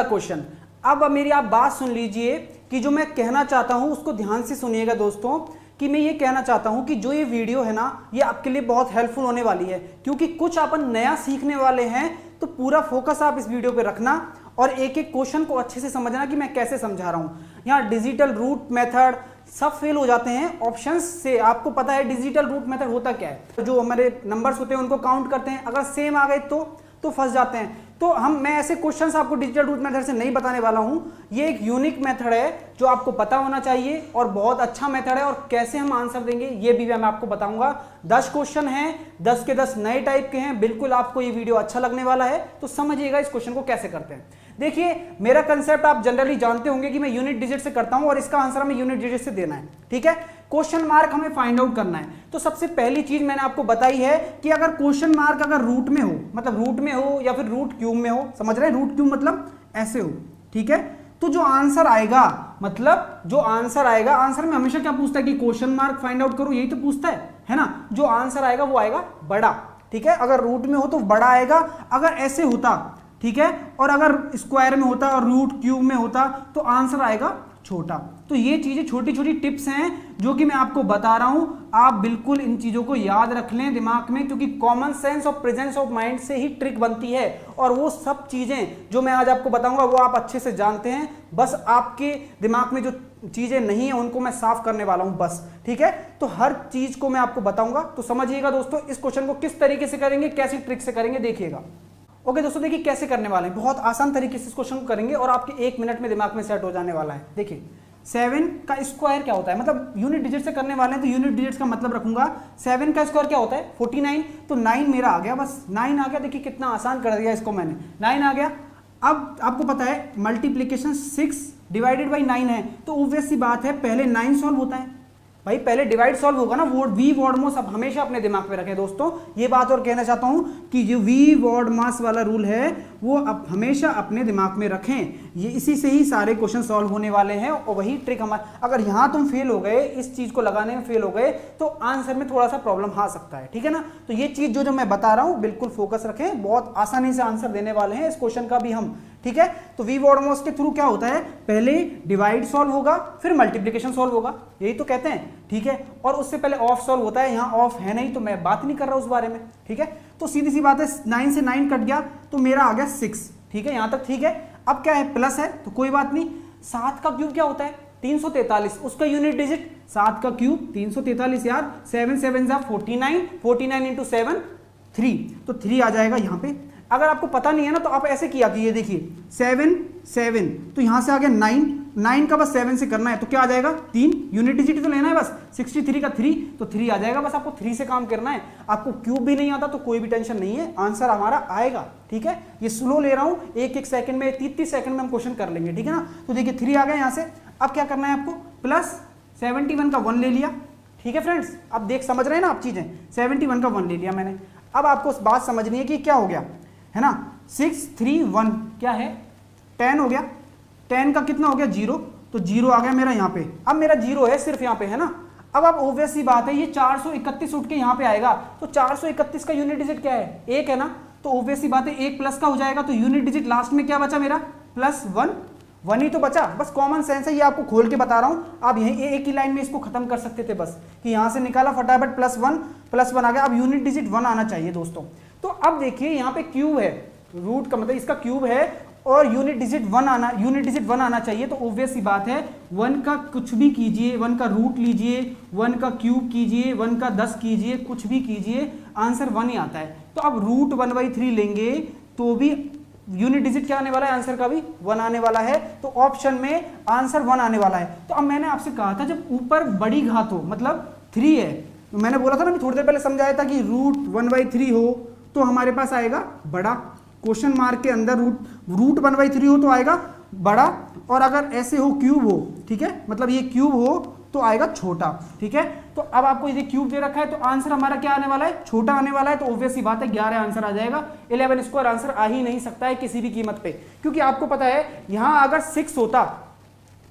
अगला क्वेश्चन। अब मेरी आप बात सुन लीजिए कि जो मैं कहना चाहता हूं उसको ध्यान से सुनिएगा दोस्तों, कि मैं ये कहना चाहता हूं कि जो ये वीडियो है ना, ये आपके लिए बहुत हेल्पफुल होने वाली है, क्योंकि कुछ अपन नया सीखने वाले हैं। तो पूरा फोकस आप इस वीडियो पे रखना और एक एक क्वेश्चन को अच्छे से समझना कि मैं कैसे समझा रहा हूं। यहाँ डिजिटल रूट मेथड सब फेल हो जाते हैं ऑप्शंस से। आपको पता है डिजिटल रूट मेथड होता क्या है, जो हमारे नंबर्स होते हैं उनको काउंट करते हैं, अगर सेम आ गए तो फंस जाते हैं। तो मैं ऐसे क्वेश्चंस आपको डिजिटल रूट मेथड से नहीं बताने वाला हूं। ये एक यूनिक मेथड है जो आपको पता होना चाहिए और बहुत अच्छा मेथड है, और कैसे हम आंसर देंगे ये भी मैं आपको बताऊंगा। 10 क्वेश्चन हैं, 10 के 10 नए टाइप के हैं। बिल्कुल आपको ये वीडियो अच्छा लगने वाला है, तो समझिएगा इस क्वेश्चन को कैसे करते हैं। देखिए मेरा कंसेप्ट आप जनरली जानते होंगे कि मैं यूनिट डिजिट से करता हूं और इसका आंसर हमें यूनिट डिजिट से देना है, ठीक है। क्वेश्चन मार्क हमें फाइंड आउट करना है। तो सबसे पहली चीज मैंने आपको बताई है कि अगर क्वेश्चन मार्क अगर रूट में हो, मतलब रूट में हो या फिर रूट क्यूब में हो, समझ रहे हैं, रूट क्यूब मतलब ऐसे हो, ठीक है। तो जो आंसर आएगा, मतलब जो आंसर आएगा, आंसर में हमेशा क्या पूछता है कि क्वेश्चन मार्क फाइंड आउट करो, यही तो पूछता है ना। जो आंसर आएगा वो आएगा बड़ा, ठीक है। अगर रूट में हो तो बड़ा आएगा, अगर ऐसे होता, ठीक है, और अगर स्क्वायर में होता और रूट क्यूब में होता तो आंसर आएगा छोटा। तो ये चीजें छोटी छोटी टिप्स हैं जो कि मैं आपको बता रहा हूं। आप बिल्कुल इन चीजों को याद रख लें दिमाग में, क्योंकि कॉमन सेंस और प्रेजेंस ऑफ माइंड से ही ट्रिक बनती है, और वो सब चीजें जो मैं आज आपको बताऊंगा वो आप अच्छे से जानते हैं। बस आपके दिमाग में जो चीजें नहीं है उनको मैं साफ करने वाला हूं बस, ठीक है। तो हर चीज को मैं आपको बताऊंगा, तो समझिएगा दोस्तों इस क्वेश्चन को किस तरीके से करेंगे, कैसी ट्रिक से करेंगे, देखिएगा। ओके दोस्तों, देखिए कैसे करने वाले हैं। बहुत आसान तरीके से इस क्वेश्चन को करेंगे और आपके 1 मिनट में दिमाग में सेट हो जाने वाला है। देखिए 7 का स्क्वायर क्या होता है, मतलब यूनिट डिजिट से करने वाले हैं तो यूनिट डिजिट का मतलब रखूंगा। 7 का स्क्वायर क्या होता है 49, तो 9 मेरा आ गया, बस 9 आ गया। देखिए कितना आसान कर दिया इसको मैंने, 9 आ गया। अब आपको पता है मल्टीप्लीकेशन 6 डिवाइडेड बाई 9 है, तो ऑब्वियस सी बात है पहले 9 सॉल्व होता है भाई, पहले डिवाइड सॉल्व होगा ना। वो वी वॉर्ड मास अब हमेशा अपने दिमाग में रखें दोस्तों, ये बात और कहना चाहता हूं कि जो वी वॉर्ड मास वाला रूल है वो अब हमेशा अपने दिमाग में रखें। ये इसी से ही सारे क्वेश्चन सॉल्व होने वाले हैं, और वही ट्रिक हमारा। अगर यहां तुम फेल हो गए, इस चीज को लगाने में फेल हो गए, तो आंसर में थोड़ा सा प्रॉब्लम आ सकता है, ठीक है ना। तो ये चीज जो मैं बता रहा हूं बिल्कुल फोकस रखें, बहुत आसानी से आंसर देने वाले हैं इस क्वेश्चन का भी हम, ठीक है। तो वी वॉर्ड मास के थ्रू क्या होता है, पहले डिवाइड सॉल्व होगा फिर मल्टीप्लीकेशन सॉल्व होगा, यही तो कहते हैं, ठीक है। और उससे पहले ऑफ सॉल्व होता है, यहां ऑफ है नहीं तो मैं बात नहीं कर रहा उस बारे में, ठीक है। तो सीधी सी बात है 9 से 9 कट गया तो मेरा आ गया 6, ठीक है, यहां तक ठीक है। अब क्या है, प्लस है तो कोई बात नहीं। 7 का क्यूब क्या होता है 343, उसका यूनिट डिजिट 7 का क्यूब 343 यार, 7 7 जा 49, 49 इंटू 7 3, तो 3 आ जाएगा यहाँ पे। अगर आपको पता नहीं है ना तो आप ऐसे किया कीजिए, देखिए 7 7 तो यहां से आ गया 9, 9 का बस 7 से करना है तो क्या आ जाएगा 3, यूनिट डिजिट तो लेना है बस। 63 का 3 तो 3 आ जाएगा, बस आपको 3 से काम करना है। आपको क्यूब भी नहीं आता तो कोई भी टेंशन नहीं है, आंसर हमारा आएगा, ठीक है। ये स्लो ले रहा हूं, 1-1 सेकंड में 30 सेकंड में हम क्वेश्चन कर लेंगे, ठीक है ना। तो देखिए 3 आ गया यहां से। अब क्या करना है आपको, प्लस 71 का 1 ले लिया, ठीक है फ्रेंड्स। अब देख समझ रहे हैं ना आप चीजें, 71 का 1 ले लिया मैंने। अब आपको बात समझनी है कि क्या हो गया, है ना। 6 3 1 क्या है 10 हो गया, 10 का कितना हो गया 0, तो 0 आ गया मेरा यहाँ पे। अब मेरा 0 है सिर्फ यहाँ पे, है ना। अब ऑब्वियस सी बात है ये 431 उठ के यहाँ पे आएगा, तो 431 का यूनिट डिजिट क्या है 1 है ना, तो ऑब्वियस सी बात है 1 प्लस का हो जाएगा, तो यूनिट डिजिट लास्ट में क्या बचा मेरा +1, 1 ही तो बचा। बस कॉमन सेंस है, ये आपको खोल के बता रहा हूं। आप यही एक ही लाइन में इसको खत्म कर सकते थे बस, कि यहां से निकाला फटाफट +1 आ गया। अब यूनिट डिजिट 1 आना चाहिए दोस्तों। तो अब देखिए यहाँ पे क्यूब है, रूट का मतलब इसका क्यूब है, और यूनिट डिजिट 1 आना चाहिए। तो ऑब्वियस सी बात है 1 का कुछ भी कीजिए, 1 का रूट लीजिए, 1 का क्यूब कीजिए, 1 का 10 कीजिए, कुछ भी कीजिए, आंसर 1 ही आता है। तो अब रूट 1/3 लेंगे तो भी यूनिट डिजिट क्या आने वाला है, आंसर का भी 1 आने वाला है। तो ऑप्शन में आंसर 1 आने वाला है। तो अब मैंने आपसे कहा था जब ऊपर बड़ी घात हो, मतलब 3 है, तो मैंने बोला था ना, थोड़ी देर पहले समझाया था कि रूट 1/3 हो तो हमारे पास आएगा बड़ा। क्वेश्चन मार्क के अंदर रूट 1/3 हो तो आएगा बड़ा, और अगर ऐसे हो क्यूब हो, ठीक है, मतलब ये क्यूब हो तो आएगा छोटा, ठीक है। तो अब आपको ये क्यूब दे रखा है तो आंसर हमारा क्या आने वाला है, छोटा आने वाला है। तो ऑब्वियस सी बात है 11 आंसर आ जाएगा। 11 स्क्वायर आंसर आ ही नहीं सकता है किसी भी कीमत पे, क्योंकि आपको पता है यहां अगर 6 होता,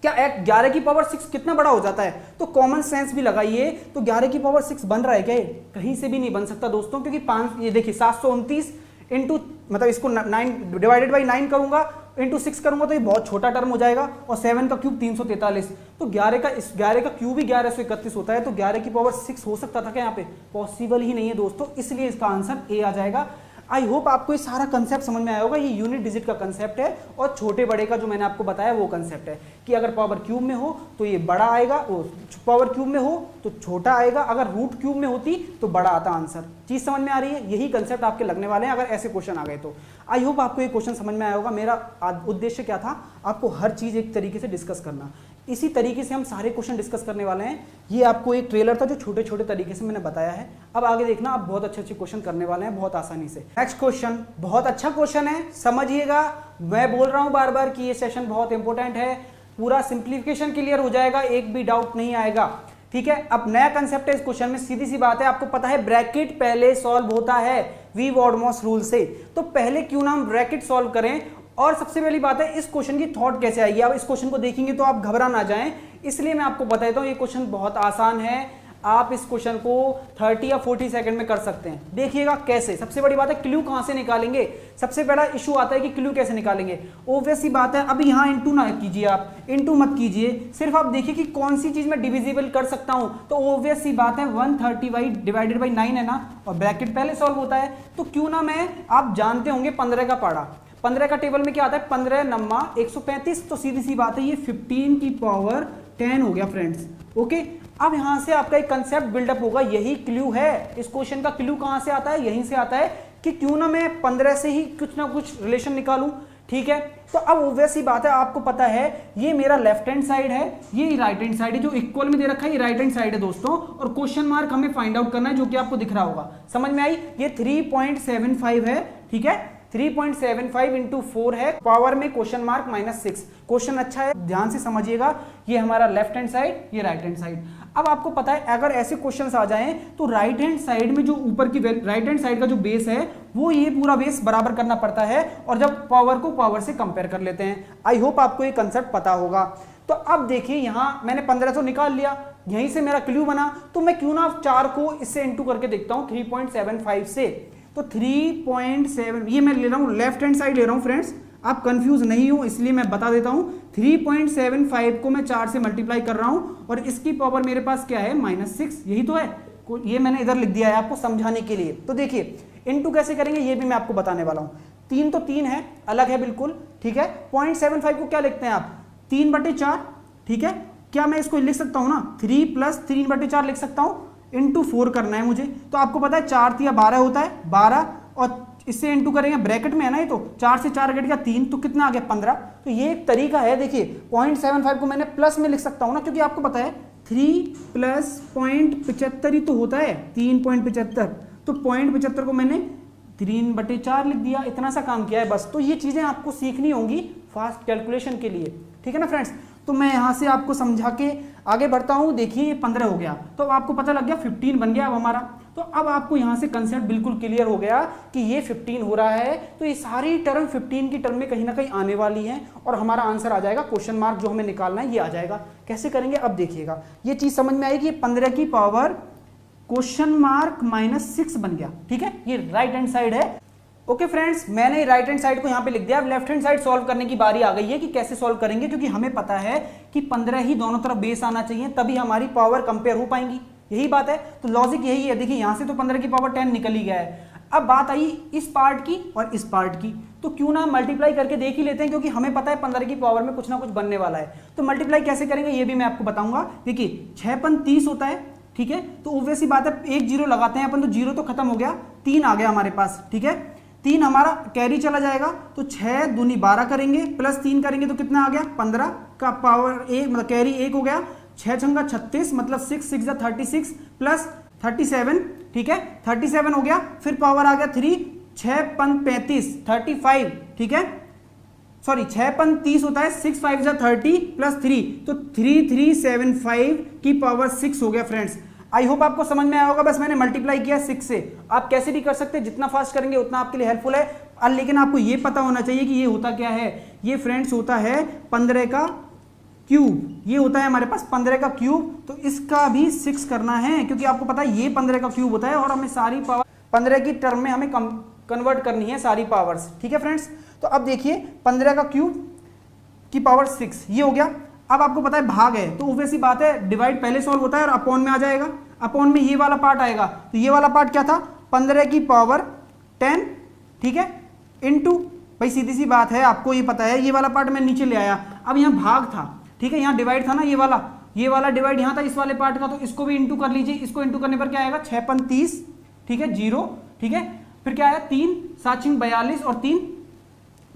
क्या 11 की पावर 6 कितना बड़ा हो जाता है। तो कॉमन सेंस भी लगाइए, तो 11 की पावर 6 बन रहा है क्या, कहीं से भी नहीं बन सकता दोस्तों, क्योंकि 5 ये देखिए 729 इंटू मतलब इसको 9 डिवाइडेड बाई 9 करूंगा, इंटू 6 करूंगा तो ये बहुत छोटा टर्म हो जाएगा, और 7 का क्यूब 343, तो 11 का क्यूब ही 1131 होता है, तो 11 की पावर 6 हो सकता था क्या यहाँ पे? पॉसिबल ही नहीं है दोस्तों, इसलिए इसका आंसर ए आ जाएगा। आई होप आपको ये सारा कंसेप्ट समझ में आया होगा। ये यूनिट डिजिट का कंसेप्ट है और छोटे बड़े का जो मैंने आपको बताया वो कंसेप्ट है कि अगर पावर क्यूब में हो तो ये बड़ा आएगा, वो पावर क्यूब में हो तो छोटा आएगा, अगर रूट क्यूब में होती तो बड़ा आता आंसर। चीज समझ में आ रही है? यही कंसेप्ट आपके लगने वाले हैं अगर ऐसे क्वेश्चन आ गए तो। आई होप आपको ये क्वेश्चन समझ में आया होगा। मेरा उद्देश्य क्या था? आपको हर चीज एक तरीके से डिस्कस करना। इसी तरीके से हम सारे क्वेश्चन डिस्कस करने वाले हैं। ये आपको एक ट्रेलर था जो छोटे छोटे तरीके से मैंने बताया है। अब आगे देखना, आप बहुत अच्छे अच्छे क्वेश्चन करने वाले हैं बहुत आसानी से। नेक्स्ट क्वेश्चन बहुत अच्छा क्वेश्चन है, समझिएगा। मैं बोल रहा हूं बार बार कि ये सेशन बहुत इंपॉर्टेंट है, पूरा सिंप्लीफिकेशन क्लियर हो जाएगा, एक भी डाउट नहीं आएगा। ठीक है, अब नया कंसेप्ट है इस क्वेश्चन में। सीधी सी बात है, आपको पता है ब्रैकेट पहले सॉल्व होता है वी वॉर्डमॉस रूल से, तो पहले क्यों ना हम ब्रैकेट सॉल्व करें। और सबसे पहली बात है, इस क्वेश्चन की थॉट कैसे आएगी, आप इस क्वेश्चन को देखेंगे तो आप घबरा ना जाएं, इसलिए मैं आपको बता देता हूं ये क्वेश्चन बहुत आसान है। आप इस क्वेश्चन को 30 या 40 सेकंड में कर सकते हैं। देखिएगा कैसे। सबसे बड़ी बात है क्लू कहां से निकालेंगे। सबसे बड़ा इशू आता है कि क्लू कैसे निकालेंगे। ऑब्वियस सी बात है, अब यहां इंटू ना कीजिए, आप इंटू मत कीजिए, सिर्फ आप देखिए कि कौन सी चीज में डिविजिबल कर सकता हूं। तो ऑब्वियस सी बात है 130 डिवाइडेड बाई 9 है ना, और ब्रैकेट पहले सॉल्व होता है, तो क्यों ना मैं, आप जानते होंगे 15 का पाड़ा, 15 का टेबल में क्या आता है, 15 नम्मा 135, तो सीधी सी बात है ये 15 की पावर 10 हो गया फ्रेंड्स। ओके, अब यहां से आपका एक कंसेप्ट बिल्डअप होगा, यही क्लू है। इस क्वेश्चन का क्लू कहां से आता है, यहीं से आता है कि क्यों ना मैं 15 से ही कुछ ना कुछ रिलेशन निकालूं। ठीक है, तो अब ऑब्वियस ही बात है, आपको पता है ये मेरा लेफ्ट हैंड साइड है, ये राइट हैंड साइड है, जो इक्वल में दे रखा है ये राइट हैंड साइड है दोस्तों, और क्वेश्चन मार्क हमें फाइंड आउट करना है जो कि आपको दिख रहा होगा। समझ में आई? ये 3.75 है। ठीक है, 3.75 इंटू 4 है, पावर में क्वेश्चन मार्क -6। क्वेश्चन अच्छा है, ध्यान से समझिएगा। ये हमारा लेफ्ट हैंड साइड, ये राइट हैंड साइड। अब आपको पता है अगर ऐसे क्वेश्चंस आ जाएं तो राइट हैंड साइड में जो ऊपर की राइट हैंड साइड का जो बेस है वो ये पूरा बेस बराबर करना पड़ता है, और जब पावर को पावर से कंपेयर कर लेते हैं। आई होप आपको ये कंसेप्ट पता होगा। तो अब देखिए यहां मैंने 15 तो निकाल लिया, यहीं से मेरा क्लू बना, तो मैं क्यों ना 4 को इससे इंटू करके देखता हूं 3.75 से। तो 3.7 ये मैं ले रहा हूं, लेफ्ट हैंड साइड ले रहा हूं फ्रेंड्स, आप कंफ्यूज नहीं हो इसलिए मैं बता देता हूं। 3.75 को मैं 4 से मल्टीप्लाई कर रहा हूं, और इसकी पावर मेरे पास क्या है, -6, यही तो है। ये मैंने इधर लिख दिया है आपको समझाने के लिए। तो देखिए इनटू कैसे करेंगे ये भी मैं आपको बताने वाला हूं। 3 तो 3 है, अलग है बिल्कुल। ठीक है, 0.75 को क्या लिखते हैं आप, 3/4। ठीक है, क्या मैं इसको लिख सकता हूं ना, 3 + 3/4 लिख सकता हूं, इंटू 4 करना है मुझे। तो आपको पता है 4 × 12 होता है 12, और इससे इंटू करेंगे, ब्रैकेट में है ना ये, तो 4 से 4 कट गया 3, तो कितना आ गया 15। तो ये एक तरीका है। देखिए 0.75 को मैंने प्लस में लिख सकता हूं ना, क्योंकि आपको पता है 3 + 0.75 ही तो होता है 3.75, तो 0.75 को मैंने 3/4 लिख दिया। इतना सा काम किया है बस। तो ये चीजें आपको सीखनी होंगी फास्ट कैलकुलेशन के लिए। ठीक है ना फ्रेंड्स, तो मैं यहां से आपको समझा के आगे बढ़ता हूं। देखिए ये 15 हो गया, तो आपको पता लग गया 15 बन गया अब हमारा। तो अब आपको यहां से कंसेप्ट बिल्कुल क्लियर हो गया कि ये 15 हो रहा है, तो ये सारी टर्म 15 की टर्म में कहीं ना कहीं आने वाली है, और हमारा आंसर आ जाएगा, क्वेश्चन मार्क जो हमें निकालना है ये आ जाएगा। कैसे करेंगे अब देखिएगा, ये चीज समझ में आएगी। 15 की पावर क्वेश्चन मार्क -6 बन गया। ठीक है, ये राइट हैंड साइड है। ओके फ्रेंड्स, मैंने राइट हैंड साइड को यहां पे लिख दिया। अब लेफ्ट हैंड साइड सॉल्व करने की बारी आ गई है कि कैसे सॉल्व करेंगे, क्योंकि हमें पता है कि 15 ही दोनों तरफ बेस आना चाहिए, तभी हमारी पावर कंपेयर हो पाएंगी। यही बात है, तो लॉजिक यही है। देखिए यहां से तो 15 की पावर 10 निकल ही गया है। अब बात आई इस पार्ट की और इस पार्ट की, तो क्यों ना मल्टीप्लाई करके देख ही लेते हैं, क्योंकि हमें पता है 15 की पावर में कुछ ना कुछ बनने वाला है। तो मल्टीप्लाई कैसे करेंगे ये भी मैं आपको बताऊंगा। देखिए 6 × 30 होता है। ठीक है, तो ऑब्वियस सी बात है, एक 0 लगाते हैं अपन, तो 0 तो खत्म हो गया, 3 आ गया हमारे पास। ठीक है, 3 हमारा कैरी चला जाएगा, तो 6 दूनी 12 करेंगे, प्लस 3 करेंगे तो कितना आ गया, 15 का पावर 1, मतलब कैरी 1 हो गया। 6 × 36 मतलब 6 × 6 = 36 प्लस 37। ठीक है, 37 हो गया, फिर पावर आ गया 3, 6 × 35 35। ठीक है, सॉरी 6 × 30 होता है, 6 × 5 = 30 प्लस 3, तो 3375 की पावर 6 हो गया फ्रेंड्स। आई होप आपको समझ में आया होगा। बस मैंने मल्टीप्लाई किया 6 से। आप कैसे भी कर सकते हैं, जितना फास्ट करेंगे उतना आपके लिए हेल्पफुल है। लेकिन आपको ये पता होना चाहिए कि ये होता क्या है। ये फ्रेंड्स होता है 15 का क्यूब। ये होता है हमारे पास 15 का क्यूब, तो इसका भी 6 करना है, क्योंकि आपको पता है ये 15 का क्यूब होता है, और हमें सारी पावर 15 की टर्म में हमें कन्वर्ट करनी है सारी पावर्स। ठीक है फ्रेंड्स, तो अब देखिए 15 का क्यूब की पावर 6 ये हो गया। अब आपको पता है भाग है तो ऑब्वियस सी बात है डिवाइड पहले सॉल्व होता है और अपॉन में आ जाएगा, अपॉन में ये वाला पार्ट आएगा। तो ये वाला पार्ट क्या था 15 की पावर 10, ठीक है, इनटू, भाई सीधी सी बात है आपको ये पता है, ये वाला पार्ट मैं नीचे ले आया। अब यहाँ भाग था, ठीक है, यहाँ डिवाइड था ना, ये वाला डिवाइड यहाँ था इस वाले पार्ट का, तो इसको भी इंटू कर लीजिए। इसको इंटू करने पर क्या आएगा 6 पंच 30, ठीक है, 0, ठीक है, फिर क्या आया 3 7 42 और 3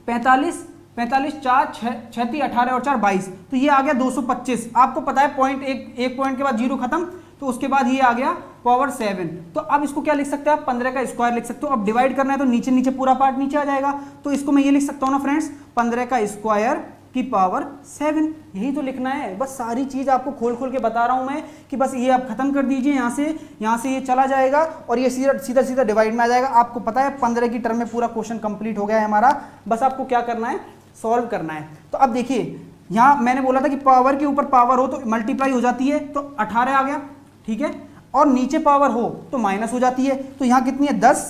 45, 45 4 6 18 और 4 22, तो ये आ गया 225। आपको पता है पॉइंट एक पॉइंट के बाद जीरो खत्म, तो उसके बाद ये आ गया पावर 7। तो अब इसको क्या लिख सकते हैं आप 15 का स्क्वायर लिख सकते हो। अब डिवाइड करना है तो नीचे नीचे पूरा पार्ट नीचे आ जाएगा, तो इसको मैं ये लिख सकता हूँ ना फ्रेंड्स 15 का स्क्वायर की पावर 7, यही तो लिखना है। बस सारी चीज आपको खोल खोल के बता रहा हूं मैं कि बस ये आप खत्म कर दीजिए, यहाँ से ये चला जाएगा और ये सीधा सीधा डिवाइड में आ जाएगा। आपको पता है 15 की टर्म में पूरा क्वेश्चन कंप्लीट हो गया है हमारा, बस आपको क्या करना है सॉल्व करना है। तो अब देखिए यहाँ मैंने बोला था कि पावर के ऊपर पावर हो तो मल्टीप्लाई हो जाती है, तो 18 आ गया, ठीक है, और नीचे पावर हो तो माइनस हो जाती है। तो यहाँ कितनी है 10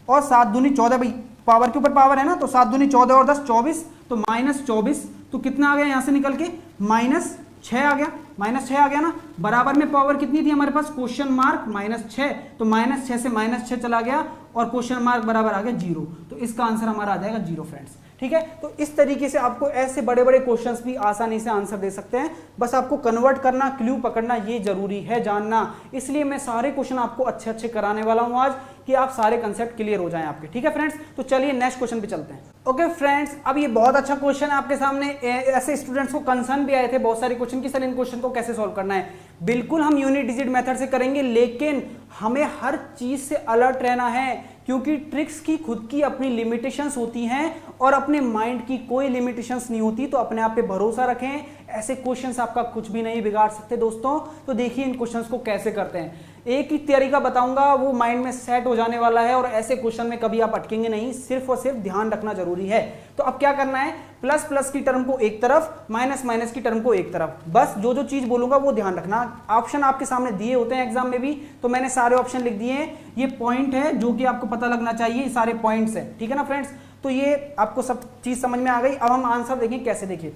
और 7 दूनी 14, भाई पावर के ऊपर पावर है ना, तो 7 दूनी 14 और 10 24, तो -24, तो कितना आ गया यहाँ से निकल के -6 आ गया, -6 आ गया ना। बराबर में पावर कितनी थी हमारे पास क्वेश्चन मार्क -6, तो -6 से -6 चला गया और क्वेश्चन मार्क बराबर आ गया 0, तो इसका आंसर हमारा आ जाएगा 0 फ्रेंड्स, ठीक है। तो इस तरीके से आपको ऐसे बड़े बड़े क्वेश्चंस भी आसानी से आंसर दे सकते हैं, बस आपको कन्वर्ट करना, क्लू पकड़ना ये जरूरी है जानना। इसलिए मैं सारे क्वेश्चन आपको अच्छे अच्छे कराने वाला हूं आज कि आप सारे कंसेप्ट क्लियर हो जाएं आपके, ठीक है फ्रेंड्स। तो चलिए नेक्स्ट क्वेश्चन पे चलते हैं। ओके फ्रेंड्स, अब ये बहुत अच्छा क्वेश्चन है आपके सामने। ऐसे स्टूडेंट्स को कंसर्न भी आए थे बहुत सारे क्वेश्चन की सर इन क्वेश्चन को कैसे सॉल्व करना है। बिल्कुल हम यूनिट डिजिट मेथड से करेंगे, लेकिन हमें हर चीज से अलर्ट रहना है, क्योंकि ट्रिक्स की खुद की अपनी लिमिटेशंस होती हैं और अपने माइंड की कोई लिमिटेशंस नहीं होती। तो अपने आप पे भरोसा रखें, ऐसे क्वेश्चंस आपका कुछ भी नहीं बिगाड़ सकते दोस्तों। तो देखिए इन क्वेश्चंस को कैसे करते हैं, एक ही तरीका बताऊंगा, वो माइंड में सेट हो जाने वाला है और ऐसे क्वेश्चन में कभी आप अटकेंगे नहीं, सिर्फ और सिर्फ ध्यान रखना जरूरी है। तो अब क्या करना है, प्लस प्लस की टर्म को एक तरफ, माइनस माइनस की टर्म को एक तरफ, बस जो जो चीज बोलूंगा वो ध्यान रखना। ऑप्शन आपके सामने दिए होते हैं एग्जाम में भी, तो मैंने सारे ऑप्शन लिख दिए हैं। ये पॉइंट है जो कि आपको पता लगना चाहिए, सारे पॉइंट्स है, ठीक है ना फ्रेंड्स। तो ये आपको सब चीज समझ में आ गई। अब हम आंसर देखें कैसे। देखिए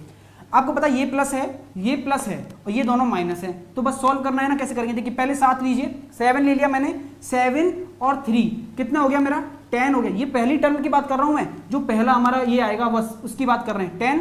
आपको पता है ये प्लस है, ये प्लस है और ये दोनों माइनस है, तो बस सॉल्व करना है ना। कैसे करेंगे, देखिए पहले 7 लीजिए, 7 ले लिया मैंने, 7 और 3 कितना हो गया मेरा 10 हो गया। ये पहली टर्म की बात कर रहा हूं मैं, जो पहला हमारा ये आएगा बस उसकी बात कर रहे हैं।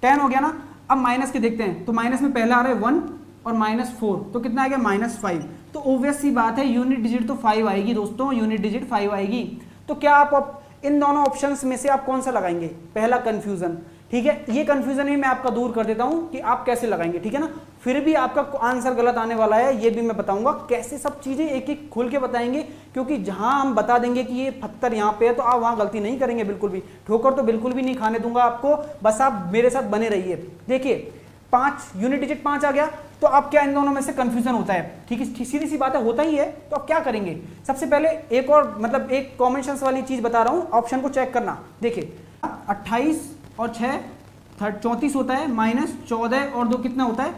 10 हो गया ना। अब माइनस के देखते हैं, तो माइनस में पहला आ रहा है 1 और -4, तो कितना आ गया -5। तो ऑब्वियस सी बात है यूनिट डिजिट तो 5 आएगी दोस्तों, यूनिट डिजिट 5 आएगी। तो क्या आप इन दोनों ऑप्शंस में से आप कौन सा लगाएंगे, पहला कंफ्यूजन, ठीक है। ये कंफ्यूजन ही मैं आपका दूर कर देता हूं कि आप कैसे लगाएंगे, ठीक है ना। फिर भी आपका आंसर गलत आने वाला है, ये भी मैं बताऊंगा कैसे, सब चीजें एक एक खोल के बताएंगे, क्योंकि जहां हम बता देंगे कि ये पत्थर यहाँ पे है तो आप वहां गलती नहीं करेंगे, बिल्कुल भी ठोकर तो बिल्कुल भी नहीं खाने दूंगा आपको, बस आप मेरे साथ बने रहिए। देखिए 5 यूनिट डिजिट 5 आ गया, तो आप क्या इन दोनों में से कंफ्यूजन होता है, ठीक है, सीधी सी बात है, होता ही है। तो आप क्या करेंगे, सबसे पहले एक और मतलब एक कॉमन सेंस वाली चीज बता रहा हूं, ऑप्शन को चेक करना। देखिए 28 और 6 34 होता है, -14 और 2 कितना होता है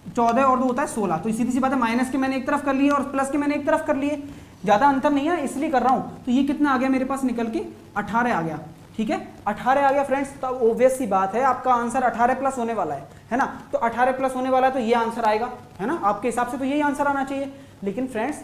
14 और 2 होता है 16। तो सीधी सी बात है, माइनस के मैंने एक तरफ कर लिए और प्लस के मैंने एक तरफ कर लिए, ज्यादा अंतर नहीं है इसलिए कर रहा हूं। तो ये कितना आ गया मेरे पास निकल के 18 आ गया, ठीक है, 18 आ गया फ्रेंड्स। तो ऑब्वियस सी बात है आपका आंसर 18 प्लस होने वाला है ना। तो 18 प्लस होने वाला है तो ये आंसर आएगा, है ना, आपके हिसाब से तो यही आंसर आना चाहिए। लेकिन फ्रेंड्स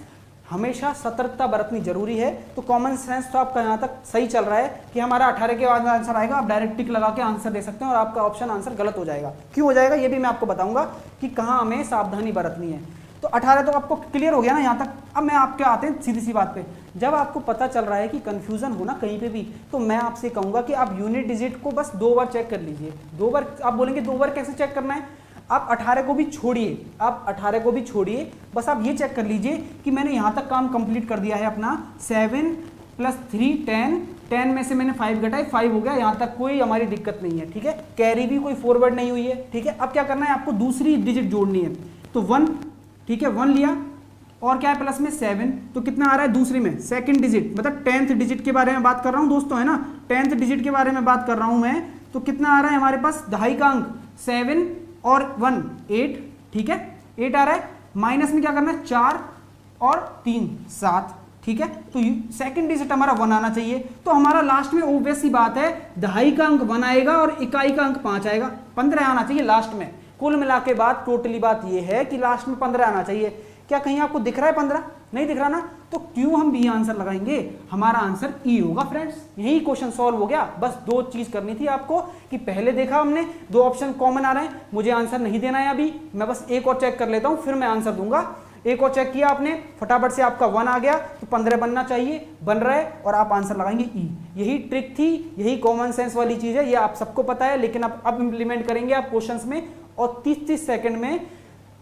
हमेशा सतर्कता बरतनी जरूरी है। तो कॉमन सेंस तो आपका यहाँ तक सही चल रहा है कि हमारा 18 के बाद आंसर आएगा, आप डायरेक्ट टिक लगा के आंसर दे सकते हैं और आपका ऑप्शन आंसर गलत हो जाएगा। क्यों हो जाएगा ये भी मैं आपको बताऊंगा कि कहाँ हमें सावधानी बरतनी है। तो 18 तो आपको क्लियर हो गया ना यहाँ तक। अब मैं आपके आते हैं सीधी सी बात पे, जब आपको पता चल रहा है कि कंफ्यूजन हो ना कहीं पे भी, तो मैं आपसे कहूंगा कि आप यूनिट डिजिट को बस 2 बार चेक कर लीजिए। 2 बार आप बोलेंगे 2 बार कैसे चेक करना है, आप 18 को भी छोड़िए, आप 18 को भी छोड़िए, बस आप ये चेक कर लीजिए कि मैंने यहाँ तक काम कंप्लीट कर दिया है अपना। 7 + 3 10 में से मैंने 5 घटाए, 5 हो गया, यहाँ तक कोई हमारी दिक्कत नहीं है, ठीक है। कैरी भी कोई फॉरवर्ड नहीं हुई है, ठीक है। अब क्या करना है, आपको दूसरी डिजिट जोड़नी है। तो 1, ठीक है, 1 लिया और क्या है प्लस में 7, तो कितना आ रहा है दूसरी में सेकंड डिजिट, मतलब 10th डिजिट के बारे में बात कर रहा हूँ दोस्तों, है ना, 10th डिजिट के बारे में बात कर रहा हूँ मैं। तो कितना आ रहा है हमारे पास दहाई का अंक, 7 और 1 8, ठीक है, 8 आ रहा है। माइनस में क्या करना है 4 और 3 7, ठीक है, तो सेकंड डिजिट हमारा 1 आना चाहिए। तो हमारा लास्ट में ऑब्वियस सी बात है दहाई का अंक 1 आएगा और इकाई का अंक 5 आएगा, 15 आना चाहिए लास्ट में। कुल मिला के बात टोटली बात ये है कि लास्ट में 15 आना चाहिए। क्या कहीं आपको दिख रहा है 15? नहीं दिख रहा ना, तो क्यों हम बी आंसर लगाएंगे, हमारा आंसर ई होगा फ्रेंड्स। यही क्वेश्चन सॉल्व हो गया। बस दो चीज करनी थी आपको कि पहले देखा हमने दो ऑप्शन कॉमन आ रहे हैं, मुझे आंसर नहीं देना है अभी, मैं बस एक और चेक कर लेता हूं फिर मैं आंसर दूंगा। एक और चेक किया आपने, फटाफट से आपका 1 आ गया, तो 15 बनना चाहिए, बन रहा है और आप आंसर लगाएंगे ई। यही ट्रिक थी, यही कॉमन सेंस वाली चीज है, ये आप सबको पता है, लेकिन अब इंप्लीमेंट करेंगे आप क्वेश्चंस में और 30-30 सेकंड में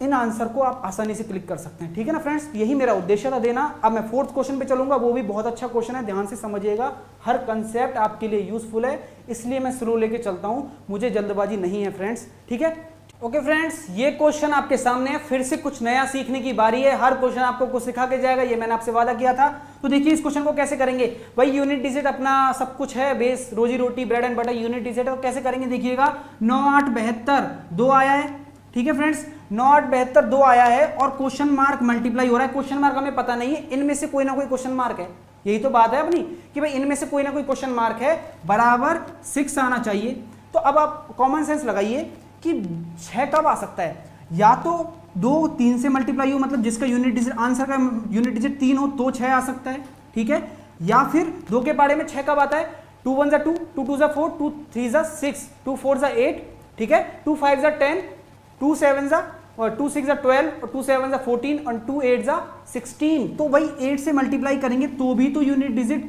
इन आंसर को आप आसानी से क्लिक कर सकते हैं। ठीक है ना फ्रेंड्स, यही मेरा उद्देश्य था देना। अब मैं फोर्थ क्वेश्चन पे चलूंगा, वो भी बहुत अच्छा क्वेश्चन है, ध्यान से समझिएगा, हर कंसेप्ट आपके लिए यूजफुल है, इसलिए मैं स्लो लेके चलता हूं, मुझे जल्दबाजी नहीं है फ्रेंड्स। ठीक है, ओके फ्रेंड्स, ये क्वेश्चन आपके सामने है, फिर से कुछ नया सीखने की बारी है, हर क्वेश्चन आपको कुछ सिखा के जाएगा, ये मैंने आपसे वादा किया था। तो देखिए इस क्वेश्चन को कैसे करेंगे भाई, यूनिट डिजिट अपना सब कुछ है, बेस रोजी रोटी bread and butter unit digit, और कैसे करेंगे देखिएगा। 9 8 72 2 आया है, ठीक है फ्रेंड्स, 9 8 72 2 आया है और क्वेश्चन मार्क मल्टीप्लाई हो रहा है। क्वेश्चन मार्क हमें पता नहीं है, इनमें से कोई ना कोई क्वेश्चन मार्क है, यही तो बात है अपनी कि भाई इनमें से कोई ना कोई क्वेश्चन मार्क है, बराबर 6 आना चाहिए। तो अब आप कॉमन सेंस लगाइए कि 6 कब आ सकता है, या तो 2 3 से मल्टीप्लाई हो, मतलब जिसका यूनिट डिजिट आंसर का यूनिट डिजिट 3 हो तो 6 आ सकता है, ठीक है, या फिर 2 के पाड़े में 6 कब आता है, 2 1 2 2 2 4 2 3 6 2 4 8, ठीक है, 2 5 10 2 7 और 2 6 12 और 2 7 14 और 2 8 16। तो भाई 8 से मल्टीप्लाई करेंगे तो भी तो यूनिट डिजिट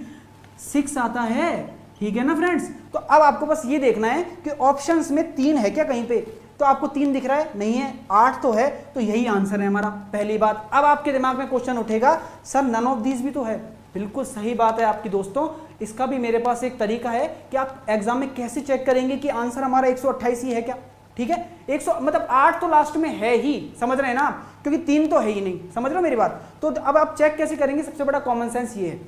6 आता है, ठीक है ना फ्रेंड्स। तो अब आपको बस ये देखना है कि ऑप्शंस में 3 है क्या कहीं पे, तो आपको 3 दिख रहा है, नहीं है, 8 तो है, तो यही आंसर है हमारा, पहली बात। अब आपके दिमाग में क्वेश्चन उठेगा सर नन ऑफ दीज भी तो है, बिल्कुल सही बात है आपकी दोस्तों। इसका भी मेरे पास एक तरीका है कि आप एग्जाम में कैसे चेक करेंगे कि आंसर हमारा 128 ही है क्या, ठीक है, 100 मतलब 8 तो लास्ट में है ही, समझ रहे हैं ना आप, क्योंकि 3 तो है ही नहीं, समझ रहे हो मेरी बात। तो अब आप चेक कैसे करेंगे, सबसे बड़ा कॉमन सेंस ये है।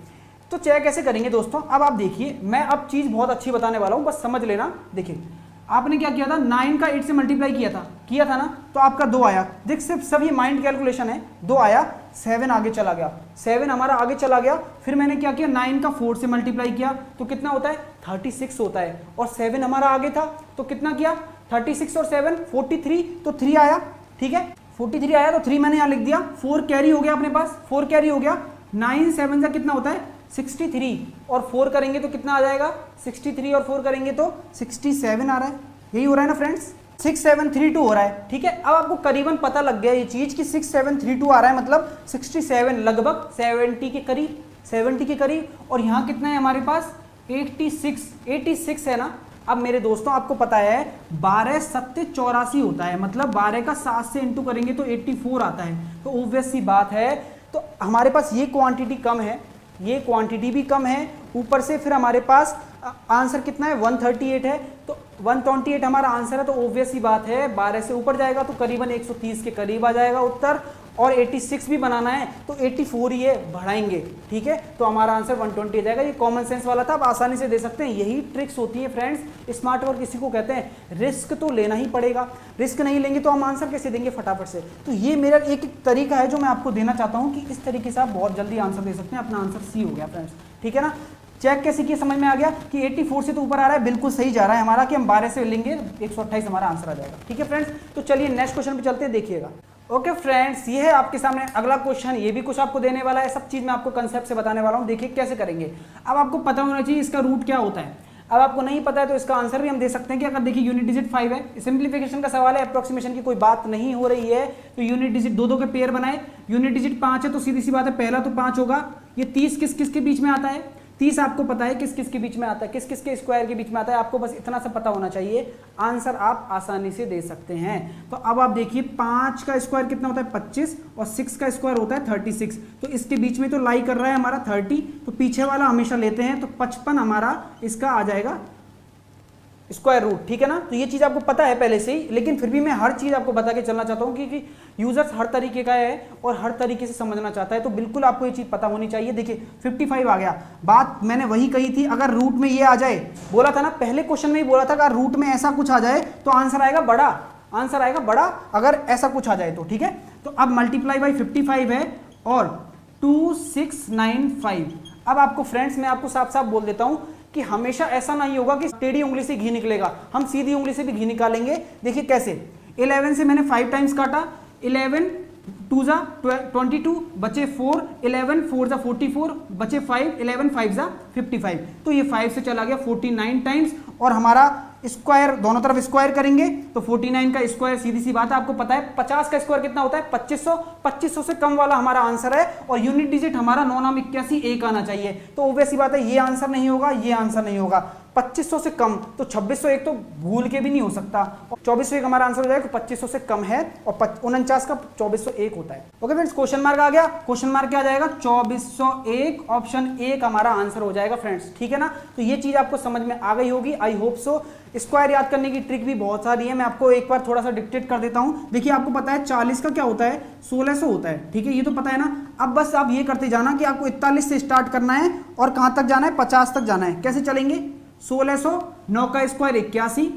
तो चेक कैसे करेंगे दोस्तों, अब आप देखिए, मैं अब चीज बहुत अच्छी बताने वाला हूं, बस समझ लेना। देखिए आपने क्या किया था, 9 का 8 से मल्टीप्लाई किया था ना, तो आपका 2 आया, देख सिर्फ सब ये माइंड कैलकुलेशन है, 2 आया, 7 आगे चला गया, 7 हमारा आगे चला गया, फिर मैंने क्या किया, 9 का 4 से मल्टीप्लाई किया तो कितना होता है, 36 होता है, और 7 हमारा आगे था तो कितना किया, 36 और 7 43, तो 3 आया, ठीक है, 43 आया तो 3 मैंने यहां लिख दिया, 4 कैरी हो गया अपने पास, 4 कैरी हो गया, 9 7 का कितना होता है 63, और 4 करेंगे तो कितना आ जाएगा, 63 और 4 करेंगे तो 67 आ रहा है, यही हो रहा है ना फ्रेंड्स, 6732 हो रहा है, ठीक है। अब आपको करीबन पता लग गया ये चीज कि 6732 आ रहा है, मतलब 67 लगभग 70 के करीब, 70 के करीब, और यहाँ कितना है हमारे पास 86 है ना। अब मेरे दोस्तों आपको पता है 12 7 84 होता है, मतलब 12 का 7 से इंटू करेंगे तो 84 आता है, तो ऑब्वियस सी बात है, तो हमारे पास ये क्वांटिटी कम है, ये क्वांटिटी भी कम है, ऊपर से फिर हमारे पास आंसर कितना है 138 है, तो 128 हमारा आंसर है, तो ऑब्वियस ही बात है 12 से ऊपर जाएगा तो करीबन 130 के करीब आ जाएगा उत्तर, और 86 भी बनाना है तो 84 ही है, बढ़ाएंगे, ठीक है, तो हमारा आंसर 120 आ जाएगा। ये कॉमन सेंस वाला था, आप आसानी से दे सकते हैं, यही ट्रिक्स होती है फ्रेंड्स, स्मार्ट वर्क किसी को कहते हैं। रिस्क तो लेना ही पड़ेगा, रिस्क नहीं लेंगे तो हम आंसर कैसे देंगे फटाफट से। तो ये मेरा एक तरीका है जो मैं आपको देना चाहता हूँ कि इस तरीके से आप बहुत जल्दी आंसर दे सकते हैं। अपना आंसर सी हो गया फ्रेंड्स, ठीक है ना। चेक कैसे किया, समझ में आ गया कि 84 से तो ऊपर आ रहा है, बिल्कुल सही जा रहा है हमारा, कि हम 12 से लेंगे 128 हमारा आंसर आ जाएगा, ठीक है फ्रेंड्स। तो चलिए नेक्स्ट क्वेश्चन पे चलते हैं, देखिएगा। ओके फ्रेंड्स, ये है आपके सामने अगला क्वेश्चन, ये भी कुछ आपको देने वाला है, सब चीज मैं आपको कंसेप्ट से बताने वाला हूँ, देखिए कैसे करेंगे। अब आपको पता होना चाहिए इसका रूट क्या होता है, अब आपको नहीं पता है तो इसका आंसर भी हम दे सकते हैं कि अगर देखिए यूनिट डिजिट 5 है, सिंप्लीफिकेशन का सवाल है, अप्रोक्सीमेशन की कोई बात नहीं हो रही है, तो यूनिट डिजिट 2 के पेयर बनाए, यूनिट डिजिट 5 है तो सीधी सी बात है पहला तो 5 होगा। ये 30 किस किस के बीच में आता है, 30 आपको पता है किस किस के बीच में आता है, किस किस के स्क्वायर के बीच में आता है, आपको बस इतना सा पता होना चाहिए, आंसर आप आसानी से दे सकते हैं। तो अब आप देखिए 5 का स्क्वायर कितना होता है 25, और 6 का स्क्वायर होता है 36, तो इसके बीच में तो लाई कर रहा है हमारा 30, तो पीछे वाला हमेशा लेते हैं, तो 55 हमारा इसका आ जाएगा स्क्वायर रूट, ठीक है ना। तो ये चीज आपको पता है पहले से ही, लेकिन फिर भी मैं हर चीज आपको बता के चलना चाहता हूँ क्योंकि यूजर्स हर तरीके का है और हर तरीके से समझना चाहता है, तो बिल्कुल आपको ये चीज पता होनी चाहिए। देखिए 55 आ गया, बात मैंने वही कही थी, अगर रूट में ये आ जाए, बोला था ना पहले क्वेश्चन में ही बोला था, अगर रूट में ऐसा कुछ आ जाए तो आंसर आएगा बड़ा, अगर ऐसा कुछ आ जाए तो, ठीक है। तो अब मल्टीप्लाई बाई 55 है और 2695। अब आपको फ्रेंड्स मैं आपको साफ साफ बोल देता हूं कि हमेशा ऐसा नहीं होगा कि टेढ़ी उंगली से घी निकलेगा, हम सीधी उंगली से भी घी निकालेंगे। देखिए कैसे, 11 से मैंने 5 टाइम्स काटा, 11 2 जा 22 बचे 4, 11 4 जा 44 बचे 5, 11 5 जा 55। तो ये 5 से चला गया 49 टाइम्स, और हमारा स्क्वायर दोनों तरफ स्क्वायर करेंगे तो 49 का स्क्वायर सीधी सी बात है, आपको पता है 50 का स्क्वायर कितना होता है 2500। 2500 से कम वाला हमारा आंसर है, और यूनिट डिजिट हमारा 9 नाम 81 1 आना चाहिए। तो ओबवियस सी बात है ये आंसर नहीं होगा, ये आंसर नहीं होगा। 2500 से कम तो 2601 तो भूल के भी नहीं हो सकता, और 2401 हमारा आंसर हो जाएगा, 2500 से कम है, और 49 का 2401 होता है। ओके फ्रेंड्स, क्वेश्चन मार्क आ गया, क्वेश्चन मार्क क्या आ जाएगा 2401, ऑप्शन 1 हमारा आंसर हो जाएगा फ्रेंड्स, ठीक है ना। तो ये चीज आपको समझ में आ गई होगी, आई होप सो। स्क्वायर याद करने की ट्रिक भी बहुत सारी है, मैं आपको एक बार थोड़ा सा डिक्टेट कर देता हूं। देखिए आपको पता है 40 का क्या होता है 1600 होता है, ठीक है, ये तो पता है ना। अब बस आप ये करते जाना कि आपको 41 से स्टार्ट करना है और कहां तक जाना है 50 तक जाना है। कैसे चलेंगे, 1600, 9 का स्क्वायर 81,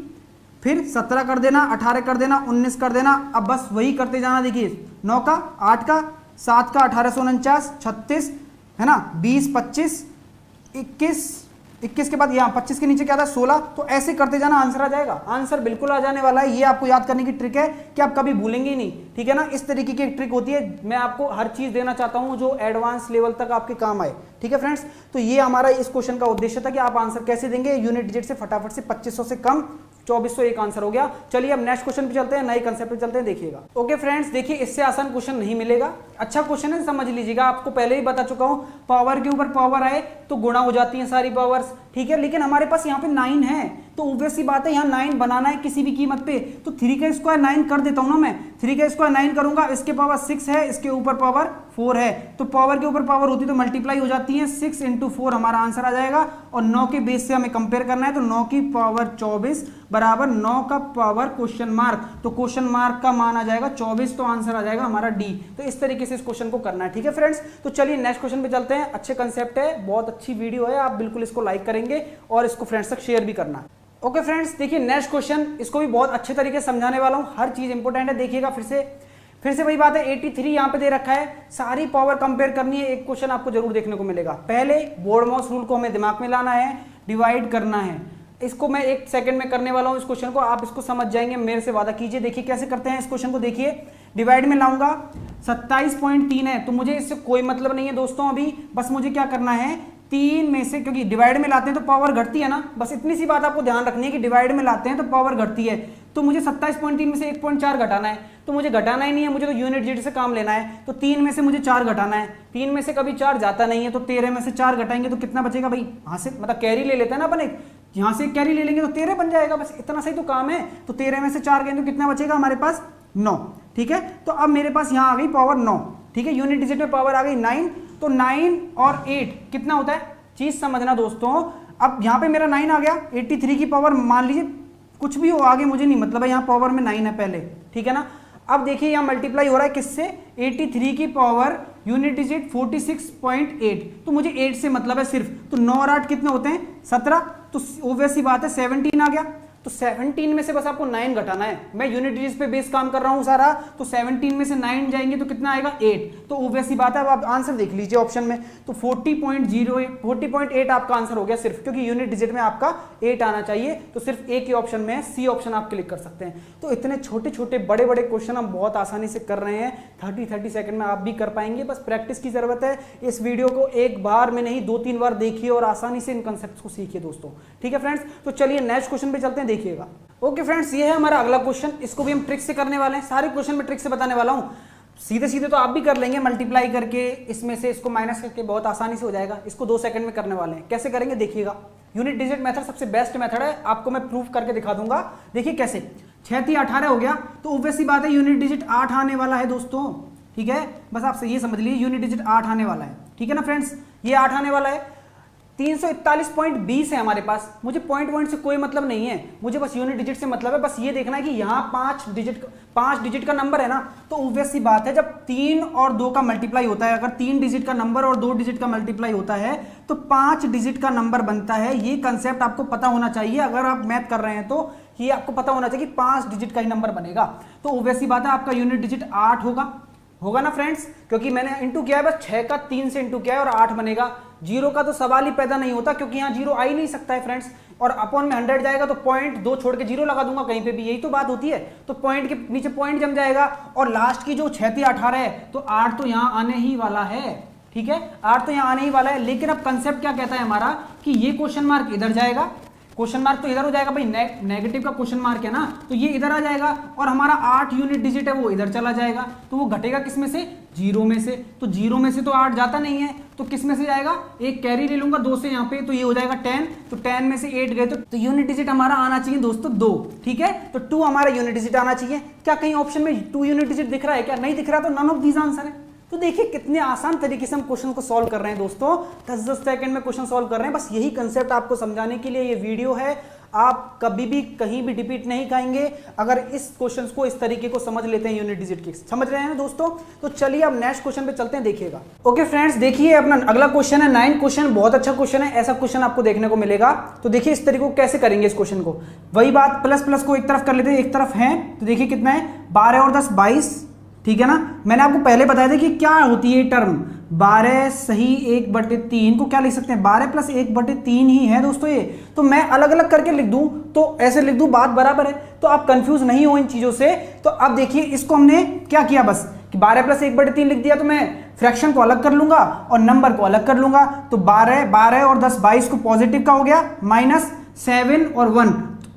फिर 17 कर देना, 18 कर देना, 19 कर देना। अब बस वही करते जाना। देखिए 9 का, 8 का, 7 का 1849, 36 है ना, 20 25 21 के बाद यहाँ 25 के नीचे क्या था 16। तो ऐसे करते जाना, आंसर आ जाएगा, आंसर बिल्कुल आ जाने वाला है। ये आपको याद करने की ट्रिक है कि आप कभी भूलेंगे ही नहीं, ठीक है ना। इस तरीके की एक ट्रिक होती है, मैं आपको हर चीज देना चाहता हूं जो एडवांस लेवल तक आपके काम आए, ठीक है फ्रेंड्स। तो ये हमारा इस क्वेश्चन का उद्देश्य था कि आप आंसर कैसे देंगे यूनिट डिजिट से फटाफट से। 2500 से कम 2401 आंसर हो गया। चलिए अब नेक्स्ट क्वेश्चन पे चलते हैं, नए कंसेप्ट पे चलते हैं, देखिएगा। ओके फ्रेंड्स, देखिए इससे आसान क्वेश्चन नहीं मिलेगा, अच्छा क्वेश्चन है, समझ लीजिएगा। आपको पहले ही बता चुका हूं, पावर के ऊपर पावर आए तो गुणा हो जाती है सारी पावर्स, ठीक है। लेकिन हमारे पास यहाँ पे 9 है, तो ऑब्वियस सी बात है यहाँ 9 बनाना है किसी भी कीमत पे। तो 3 का स्क्वायर 9 कर देता हूं ना मैं, 3 का स्क्वायर 9 करूंगा, इसके पावर 6 है, इसके ऊपर पावर 4 है, तो पावर के ऊपर पावर होती तो मल्टीप्लाई हो जाती है, 6 × 4 हमारा आंसर आ जाएगा। और 9 के बेस से हमें कंपेयर करना है, तो 9 की पावर 24 बराबर 9 का पावर क्वेश्चन मार्क, तो क्वेश्चन मार्क का मान आ जाएगा 24, तो आंसर आ जाएगा हमारा डी। तो इस तरीके से इस क्वेश्चन को करना है, ठीक है फ्रेंड्स। तो चलिए नेक्स्ट क्वेश्चन पे चलते हैं। अच्छे कंसेप्ट है, बहुत अच्छी वीडियो है, आप बिल्कुल इसको लाइक करेंगे और इसको फ्रेंड्स तक शेयर भी करना है। ओके फ्रेंड्स, देखिए नेक्स्ट क्वेश्चन, इसको भी बहुत अच्छे तरीके से समझाने वाला हूं, हर चीज इंपॉर्टेंट है। देखिएगा फिर से वही बात है, 83 यहां पे दे रखा है, सारी पावर कंपेयर करनी है। एक क्वेश्चन आपको जरूर देखने को मिलेगा, पहले बोर्ड-मॉस रूल को हमें दिमाग में लाना है, डिवाइड करना है। इसको मैं 1 सेकंड में करने वाला हूं इस क्वेश्चन को, आप इसको समझ जाएंगे, मेरे से वादा कीजिए। देखिए कैसे करते हैं इस क्वेश्चन को, देखिए डिवाइड में लाऊंगा, 27.3 है, तो मुझे इससे कोई मतलब नहीं है दोस्तों अभी, बस मुझे क्या करना है 3 में से, क्योंकि डिवाइड में लाते हैं तो पावर घटती है ना, बस इतनी सी बात आपको ध्यान रखनी है कि डिवाइड में लाते हैं तो पावर घटती है। तो मुझे 27.3 में से 1.4 घटाना है, तो मुझे घटाना ही नहीं है, मुझे तो यूनिट डिजिट से काम लेना है। तो 3 में से मुझे 4 घटाना है, 3 में से कभी 4 जाता नहीं है, तो 13 में से 4 घटाएंगे तो कितना बचेगा भाई, यहाँ से मतलब कैरी ले लेते हैं ना अपन, एक यहाँ से कैरी ले लेंगे तो 13 बन जाएगा, बस इतना सही तो काम है। तो 13 में से 4 गए तो कितना बचेगा हमारे पास 9, ठीक है। तो अब मेरे पास यहाँ आ गई पावर 9, ठीक है, यूनिट डिजिट में पावर आ गई 9, तो 9 और 8 कितना होता है, चीज समझना दोस्तों। अब यहाँ पे मेरा 9 आ गया, 83 की पावर मान लीजिए कुछ भी हो आगे मुझे नहीं मतलब है, यहाँ पावर में 9 है पहले, ठीक है ना। अब देखिए यहाँ मल्टीप्लाई हो रहा है किससे, 83 की पावर यूनिट डिजिट 46.8, तो मुझे 8 से मतलब है सिर्फ, तो 9 और 8 कितने होते हैं 17, तो ऑब्वियस सी बात है 17 आ गया। तो 17 में से बस आपको 9 घटाना है, मैं यूनिट डिजिट पे बेस काम कर रहा हूं सारा, तो 17 में से 9 जाएंगे तो कितना आएगा 8, तो ऑब्वियस सी बात है। अब आप आंसर देख लीजिए ऑप्शन में, तो 40.8 आपका आंसर हो गया सिर्फ, क्योंकि यूनिट डिजिट में आपका 8 आना चाहिए, तो सिर्फ एक ही ऑप्शन में है, सी ऑप्शन आप क्लिक कर सकते हैं। तो इतने छोटे छोटे बड़े बड़े क्वेश्चन हम बहुत आसानी से कर रहे हैं, 30 सेकंड में आप भी कर पाएंगे, बस प्रैक्टिस की जरूरत है। इस वीडियो को एक बार में नहीं 2-3 बार देखिए और आसानी से इन कंसेप्ट को सीखिए दोस्तों, ठीक है फ्रेंड्स। तो चलिए नेक्स्ट क्वेश्चन पे चलते हैं, देखिएगा। ओके फ्रेंड्स, ये है हमारा अगला क्वेश्चन, इसको भी हम ट्रिक से करने वाले हैं, सारे क्वेश्चन में ट्रिक से बताने वाला हूं। सीधे सीधे तो आप भी कर लेंगे, मल्टीप्लाई करके इसमें से इसको माइनस करके बहुत आसानी से हो जाएगा। इसको 2 सेकंड में करने वाले हैं, कैसे करेंगे देखिएगा। यूनिट डिजिट मेथड सबसे बेस्ट मेथड है, आपको मैं प्रूफ करके दिखा दूंगा। देखिए कैसे, 6 × 18 हो गया, तो ऑब्वियस सी बात है यूनिट डिजिट 8 आने वाला है दोस्तों, ठीक है। बस आप ये समझ लीजिए यूनिट डिजिट 8 आने वाला है, ठीक है ना फ्रेंड्स, ये 8 आने वाला है। 341.20 है हमारे पास, मुझे पॉइंट से कोई मतलब नहीं है, मुझे बस यूनिट डिजिट से मतलब है। बस ये देखना है कि यहाँ 5 डिजिट का नंबर है ना, तो ऑब्वियस सी बात है जब 3 और 2 का मल्टीप्लाई होता है, अगर 3 डिजिट का नंबर और 2 डिजिट का मल्टीप्लाई होता है तो 5 डिजिट का नंबर बनता है। ये कंसेप्ट आपको पता होना चाहिए, अगर आप मैथ कर रहे हैं तो ये आपको पता होना चाहिए कि 5 डिजिट का ही नंबर बनेगा। तो ऑब्वियस सी बात है आपका यूनिट डिजिट 8 होगा, होगा ना फ्रेंड्स, क्योंकि मैंने इंटू किया है बस 6 का 3 से इंटू किया है और 8 बनेगा। जीरो का तो सवाल ही पैदा नहीं होता क्योंकि यहाँ जीरो आ ही नहीं सकता है फ्रेंड्स। और अपॉन में 100 जाएगा तो पॉइंट 2 छोड़ के जीरो लगा दूंगा कहीं पे भी, यही तो बात होती है। तो पॉइंट के नीचे पॉइंट जम जाएगा और लास्ट की जो 6 × 18 है तो 8 तो यहाँ आने ही वाला है, ठीक है, 8 तो यहाँ आने ही वाला है। लेकिन अब कंसेप्ट क्या कहता है हमारा कि ये क्वेश्चन मार्क इधर जाएगा, क्वेश्चन मार्क तो इधर हो जाएगा भाई, नेगेटिव का क्वेश्चन मार्क है ना, तो ये इधर आ जाएगा और हमारा 8 यूनिट डिजिट है वो इधर चला जाएगा। तो वो घटेगा किस में से, 0 में से। तो 0 में से तो 8 जाता नहीं है, तो किस में से जाएगा, एक कैरी ले लूंगा 2 से यहाँ पे, तो ये हो जाएगा 10। तो 10 में से 8 गए तो यूनिट डिजिट हमारा आना चाहिए दोस्तों 2, ठीक है। तो 2 हमारा यूनिट डिजिट आना चाहिए। क्या कहीं ऑप्शन में 2 यूनिट डिजिट दिख रहा है, क्या नहीं दिख रहा, तो नन ऑफ दीज आंसर है। तो देखिए कितने आसान तरीके से हम क्वेश्चन को सॉल्व कर रहे हैं दोस्तों, 10-10 सेकंड में क्वेश्चन सॉल्व कर रहे हैं। बस यही कंसेप्ट आपको समझाने के लिए ये वीडियो है। आप कभी भी कहीं भी रिपीट नहीं खाएंगे अगर इस क्वेश्चंस को इस तरीके को समझ लेते हैं यूनिट डिजिट की। समझ रहे हैं ना दोस्तों। तो चलिए अब नेक्स्ट क्वेश्चन पे चलते हैं, देखिएगा। ओके फ्रेंड्स, देखिए अपना अगला क्वेश्चन है 9 क्वेश्चन, बहुत अच्छा क्वेश्चन है। ऐसा क्वेश्चन आपको देखने को मिलेगा। तो देखिए इस तरीके को कैसे करेंगे इस क्वेश्चन को। वही बात, प्लस प्लस को एक तरफ कर लेते हैं, एक तरफ है। तो देखिए कितना है, 12 और 10 22, ठीक है ना। मैंने आपको पहले बताया था कि क्या होती है टर्म 12 सही 1/3 को क्या लिख सकते हैं, 12 + 1/3 ही है दोस्तों ये। तो मैं अलग अलग करके लिख दूं तो ऐसे लिख दूं, बात बराबर है। तो आप कंफ्यूज नहीं हो इन चीजों से। तो अब देखिए इसको हमने क्या किया, बस कि 12 + 1/3 लिख दिया। तो मैं फ्रैक्शन को अलग कर लूंगा और नंबर को अलग कर लूंगा। तो 12 और 10 22 को पॉजिटिव का हो गया, -7 और 1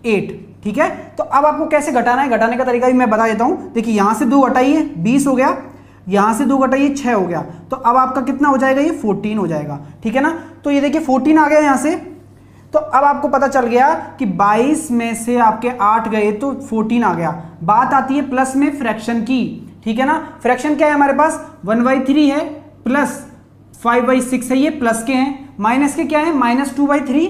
8, ठीक है। तो अब आपको कैसे घटाना है, घटाने का तरीका भी मैं बता देता हूं। देखिए यहां से 2 घटाइए 20 हो गया, यहां से 2 घटाइए 6 हो गया। तो अब आपका कितना हो जाएगा, ये 14 हो जाएगा, ठीक है ना। तो ये देखिए 14 आ गया यहां से। तो अब आपको पता चल गया कि 22 में से आपके 8 गए तो 14 आ गया। बात आती है प्लस में फ्रैक्शन की, ठीक है ना। फ्रैक्शन क्या है हमारे पास, 1/3 है प्लस 5/6 है, ये प्लस के हैं। माइनस के क्या है, -2/3,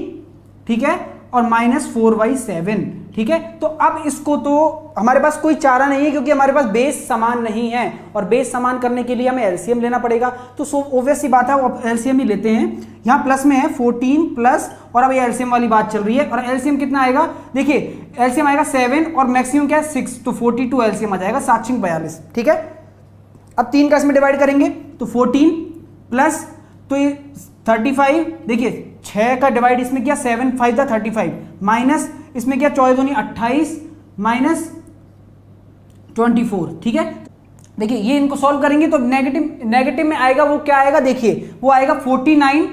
ठीक है, और -4/7, ठीक है। तो अब इसको तो हमारे पास कोई चारा नहीं है क्योंकि हमारे पास बेस समान नहीं है और बेस समान करने के लिए हमें एलसीएम लेना पड़ेगा। तो ऑब्वियस सी बात है वो एलसीएम ही लेते हैं। यहां प्लस में है 14 प्लस, और अब ये एलसीएम वाली बात चल रही है। और एलसीएम कितना आएगा, देखिए एलसीएम आएगा 7 और मैक्सिमम क्या है 6, तो 42 एलसीएम आ जाएगा, 7×42, ठीक है। अब 3 का इसमें डिवाइड करेंगे तो 14 प्लस तो ये 35, देखिए 6 का डिवाइड इसमें किया 7 5 35, माइनस इसमें क्या 14 दूनी 28 -24, ठीक है। देखिए ये इनको सॉल्व करेंगे तो नेगेटिव में आएगा, वो क्या आएगा, देखिए वो आएगा 49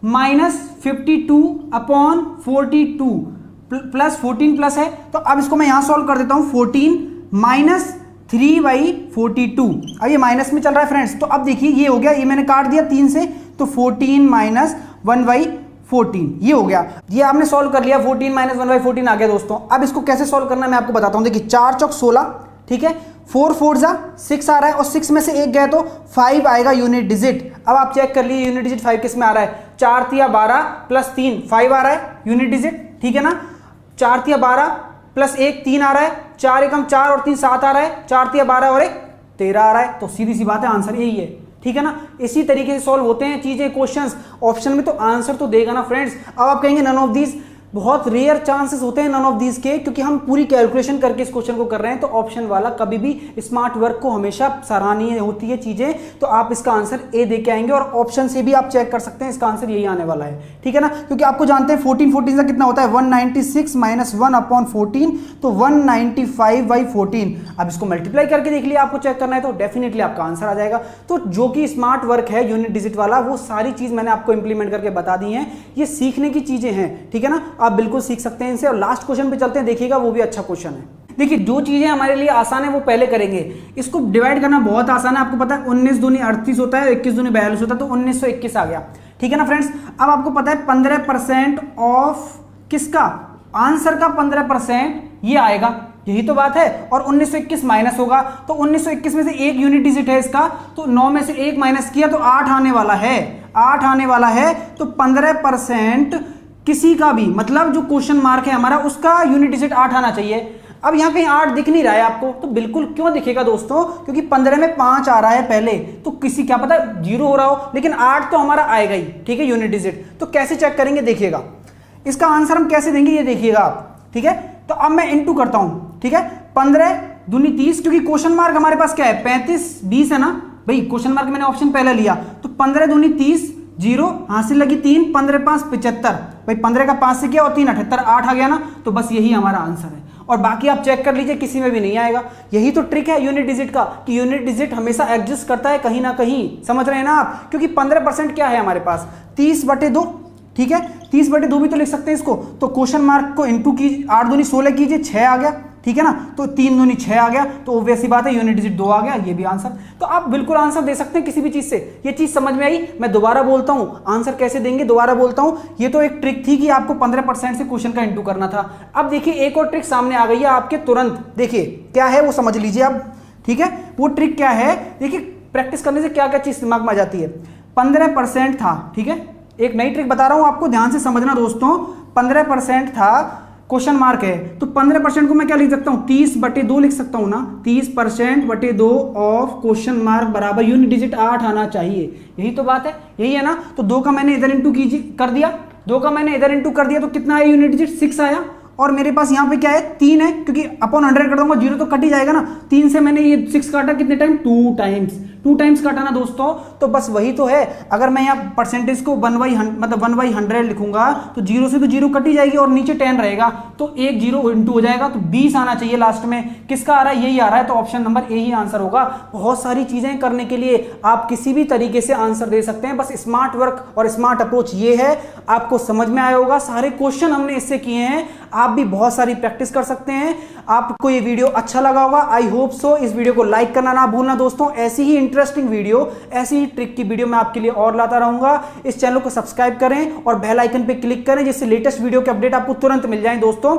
-52/42 प्लस 14 प्लस है। तो अब इसको मैं यहां सॉल्व कर देता हूं, 14 -3/42। अब ये माइनस में चल रहा है फ्रेंड्स। तो अब देखिए ये हो गया, ये मैंने काट दिया 3 से, तो 14 - 1/14 ये हो गया। ये आपने सॉल्व कर लिया, 14 - 1/14 आ गया दोस्तों। अब इसको कैसे सॉल्व करना है मैं आपको बताता हूं। देखिए 4 चौक 16, ठीक है, 4 4 जा 6 आ रहा है और 6 में से 1 गया तो 5 आएगा यूनिट डिजिट। अब आप चेक कर लीजिए यूनिट डिजिट 5 किस में आ रहा है, 4 × 12 + 3 5 आ रहा है यूनिट डिजिट, ठीक है ना। 4 × 12 + 1 3 आ रहा है, 4 × 4 और 3 7 आ रहा है, 4 × 12 और 1 13 आ रहा है। तो सीधी सी बात है आंसर यही है, ठीक है ना। इसी तरीके से सॉल्व होते हैं चीजें, क्वेश्चंस। ऑप्शन में तो आंसर तो देगा ना फ्रेंड्स। अब आप कहेंगे नन ऑफ दीज, बहुत रेयर चांसेस होते हैं नन ऑफ दीज के, क्योंकि हम पूरी कैलकुलेशन करके इस क्वेश्चन को कर रहे हैं। तो ऑप्शन वाला कभी भी स्मार्ट वर्क को हमेशा सराहनीय होती है चीजें। तो आप इसका आंसर ए दे के आएंगे और ऑप्शन से भी आप चेक कर सकते हैं इसका आंसर यही आने वाला है, ठीक है ना। क्योंकि आपको जानते हैं 14 से कितना होता है, 196 - 1/14, तो 195/14। अब इसको मल्टीप्लाई करके देख लिया, आपको चेक करना है तो डेफिनेटली आपका आंसर आ जाएगा। तो जो कि स्मार्ट वर्क है यूनिट डिजिट वाला, वो सारी चीज मैंने आपको इंप्लीमेंट करके बता दी है। ये सीखने की चीजें हैं, ठीक है ना। आप बिल्कुल सीख सकते हैं इनसे। और लास्ट क्वेश्चन पे चलते हैं, देखिएगा वो भी अच्छा क्वेश्चन है। देखिए जो चीजें हमारे लिए आसान है वो पहले करेंगे। इसको डिवाइड करना बहुत आसान है, आपको पता है 19 दूनी 38 होता है, 21 दूनी 42 होता है, तो 1921 आ गया, ठीक है ना फ्रेंड्स। अब आपको पता है 15% ऑफ किसका, आंसर का 15% ये आएगा, यही तो बात है। और 1921 माइनस होगा, तो 1921 में से एक यूनिट डिजिट है इसका, तो 9 में से 1 माइनस किया तो 8 आने वाला है, 8 आने वाला है। तो 15% किसी का भी, मतलब जो क्वेश्चन मार्क है हमारा, उसका यूनिट डिजिट 8 आना चाहिए। अब यहां कहीं 8 दिख नहीं रहा है आपको, तो बिल्कुल क्यों दिखेगा दोस्तों, क्योंकि 15 में 5 आ रहा है पहले, तो किसी क्या पता 0 हो रहा हो, लेकिन 8 तो हमारा आएगा ही, ठीक है, यूनिट डिजिट। तो कैसे चेक करेंगे, देखिएगा इसका आंसर हम कैसे देंगे, ये देखिएगा आप, ठीक है। तो अब मैं इनटू करता हूं, ठीक है, 15 दूनी 30, क्योंकि क्वेश्चन मार्क हमारे पास क्या है 35 20 है ना भाई, क्वेश्चन मार्क मैंने ऑप्शन पहले लिया, तो 15 दूनी 30, 0 हासिल लगी 3, 15 5 75 भाई, 15 का 5 से किया और 3 78, 8 आ गया ना, तो बस यही हमारा आंसर है। और बाकी आप चेक कर लीजिए, किसी में भी नहीं आएगा। यही तो ट्रिक है यूनिट डिजिट का, कि यूनिट डिजिट हमेशा एग्जिस्ट करता है कहीं ना कहीं, समझ रहे हैं ना आप, क्योंकि 15% क्या है हमारे पास 30/2, ठीक है 30/2 भी तो लिख सकते हैं इसको। तो क्वेश्चन मार्क को इनटू की 8 दूनी 16 कीजिए, 6 आ गया, ठीक है ना, तो 3 दूनी 6 आ गया, तो ऑब्वियस सी बात है यूनिट डिजिट 2 आ गया, ये भी आंसर। तो आप बिल्कुल आंसर दे सकते हैं किसी भी चीज से। ये चीज समझ में आई? मैं दोबारा बोलता हूं, आंसर कैसे देंगे दोबारा बोलता हूं। ये तो एक ट्रिक थी कि आपको 15% से क्वेश्चन का इंटू करना था। अब देखिए एक और ट्रिक सामने आ गई है आपके तुरंत, देखिए क्या है वो समझ लीजिए आप, ठीक है। वो ट्रिक क्या है, देखिए प्रैक्टिस करने से क्या क्या चीज दिमाग में आ जाती है। 15% था, ठीक है, एक नई ट्रिक बता रहा हूं आपको, ध्यान से समझना दोस्तों। 15% था, क्वेश्चन मार्क है, तो 15% को मैं क्या लिख सकता हूं 30/2 लिख सकता हूं ना, 30%/2 ऑफ क्वेश्चन मार्क बराबर यूनिट डिजिट 8 आना चाहिए। यही तो बात है, यही है ना। तो 2 का मैंने इधर इंटू कर दिया, 2 का मैंने इधर इंटू कर दिया, तो कितना आया यूनिट डिजिट 6 आया। और मेरे पास यहाँ पे क्या है 3 है, क्योंकि अपॉन 100 कर दूंगा 0 तो कट ही जाएगा ना। 3 से मैंने ये 6 काटा कितने टाइम 2 टाइम्स, 2 टाइम्स काटा ना दोस्तों। तो बस वही तो है, अगर मैं यहाँ परसेंटेज को 1/100 लिखूंगा तो 0 से तो 0 कट ही जाएगी और नीचे 10 रहेगा, तो एक 0 इंटू हो जाएगा, तो 20 आना चाहिए लास्ट में। किसका आ रहा है, यही आ रहा है, तो option number A he answer होगा। बहुत सारी चीजें करने के लिए आप किसी भी तरीके से आंसर दे सकते हैं, बस स्मार्ट वर्क और स्मार्ट अप्रोच ये है। आपको समझ में आया होगा, सारे क्वेश्चन हमने इससे किए हैं, आप भी बहुत सारी प्रैक्टिस कर सकते हैं। आपको ये वीडियो अच्छा लगा होगा, आई होप सो। इस वीडियो को लाइक करना ना भूलना दोस्तों। ऐसी ही इंटरेस्टिंग वीडियो, ऐसी ही ट्रिक की वीडियो मैं आपके लिए और लाता रहूंगा। इस चैनल को सब्सक्राइब करें और बेल आइकन पे क्लिक करें, जिससे लेटेस्ट वीडियो के अपडेट आपको तुरंत मिल जाए दोस्तों।